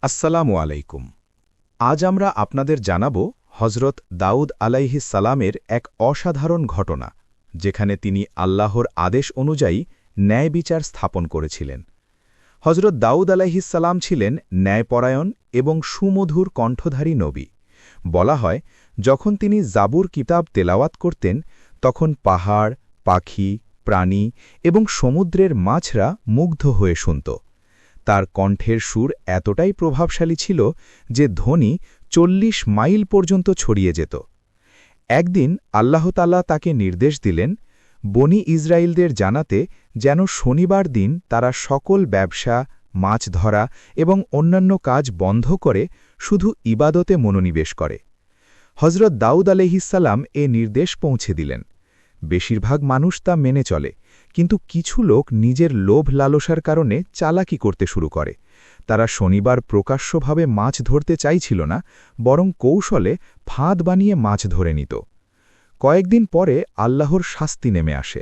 আসসালামু আলাইকুম। আজ আমরা আপনাদের জানাব হজরত দাউদ আলাইহিস সালামের এক অসাধারণ ঘটনা, যেখানে তিনি আল্লাহর আদেশ অনুযায়ী ন্যায় বিচার স্থাপন করেছিলেন। হজরত দাউদ আলাইহিস সালাম ছিলেন ন্যায়পরায়ণ এবং সুমধুর কণ্ঠধারী নবী। বলা হয়, যখন তিনি জাবুর কিতাব তেলাওয়াত করতেন, তখন পাহাড়, পাখি, প্রাণী এবং সমুদ্রের মাছরা মুগ্ধ হয়ে শুনত। তার কণ্ঠের সুর এতটাই প্রভাবশালী ছিল যে ধ্বনি ৪০ মাইল পর্যন্ত ছড়িয়ে যেত। একদিন আল্লাহ তাআলা তাকে নির্দেশ দিলেন, বনি ইসরায়েলদের জানাতে যেন শনিবার দিন তারা সকল ব্যবসা, মাছ ধরা এবং অন্যান্য কাজ বন্ধ করে শুধু ইবাদতে মনোনিবেশ করে। হজরত দাউদ আলাইহিসসালাম এ নির্দেশ পৌঁছে দিলেন। বেশিরভাগ মানুষ তা মেনে চলে, কিন্তু কিছু লোক নিজের লোভ লালসার কারণে চালাকি করতে শুরু করে। তারা শনিবার প্রকাশ্যভাবে মাছ ধরতে চাইছিল না, বরং কৌশলে ফাঁদ বানিয়ে মাছ ধরে নিত। কয়েকদিন পরে আল্লাহর শাস্তি নেমে আসে।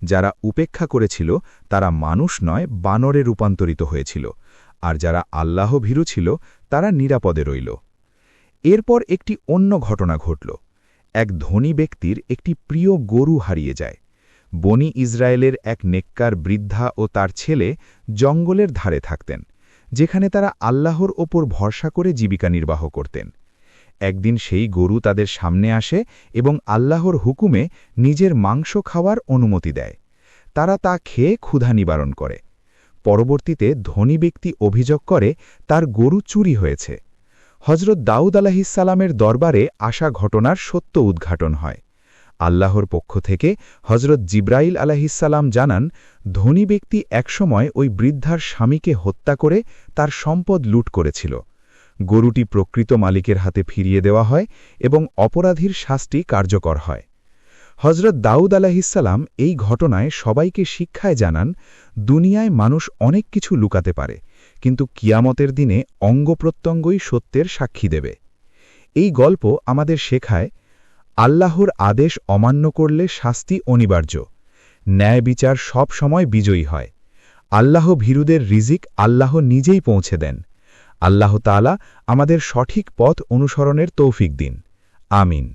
যারা উপেক্ষা করেছিল তারা মানুষ নয়, বানরে রূপান্তরিত হয়েছিল, আর যারা আল্লাহ ভীরু ছিল তারা নিরাপদে রইল। এরপর একটি অন্য ঘটনা ঘটল। এক ধনী ব্যক্তির একটি প্রিয় গরু হারিয়ে যায়। বনি ইসরায়েলের এক নেককার বৃদ্ধা ও তার ছেলে জঙ্গলের ধারে থাকতেন, যেখানে তারা আল্লাহর ওপর ভরসা করে জীবিকা নির্বাহ করতেন। একদিন সেই গরু তাদের সামনে আসে এবং আল্লাহর হুকুমে নিজের মাংস খাওয়ার অনুমতি দেয়। তারা তা খেয়ে ক্ষুধা নিবারণ করে। পরবর্তীতে ধনী ব্যক্তি অভিযোগ করে তার গরু চুরি হয়েছে। হজরত দাউদ আলাইহিসসালামের দরবারে আসা ঘটনার সত্য উদ্ঘাটন হয়। আল্লাহর পক্ষ থেকে হজরত জিব্রাইল আলাইহিসসালাম জানান, ধনী ব্যক্তি একসময় ওই বৃদ্ধার স্বামীকে হত্যা করে তার সম্পদ লুট করেছিল। গরুটি প্রকৃত মালিকের হাতে ফিরিয়ে দেওয়া হয় এবং অপরাধীর শাস্তি কার্যকর হয়। হজরত দাউদ আলাইহিসসালাম এই ঘটনায় সবাইকে শিক্ষায় জানান, দুনিয়ায় মানুষ অনেক কিছু লুকাতে পারে, কিন্তু কিয়ামতের দিনে অঙ্গপ্রত্যঙ্গই সত্যের সাক্ষী দেবে। এই গল্প আমাদের শেখায়, আল্লাহর আদেশ অমান্য করলে শাস্তি অনিবার্য। ন্যায় বিচার সব সময় বিজয়ী হয়। আল্লাহ ভীরুদের রিজিক আল্লাহ নিজেই পৌঁছে দেন। আল্লাহ তাআলা আমাদের সঠিক পথ অনুসরণের তৌফিক দিন। আমিন।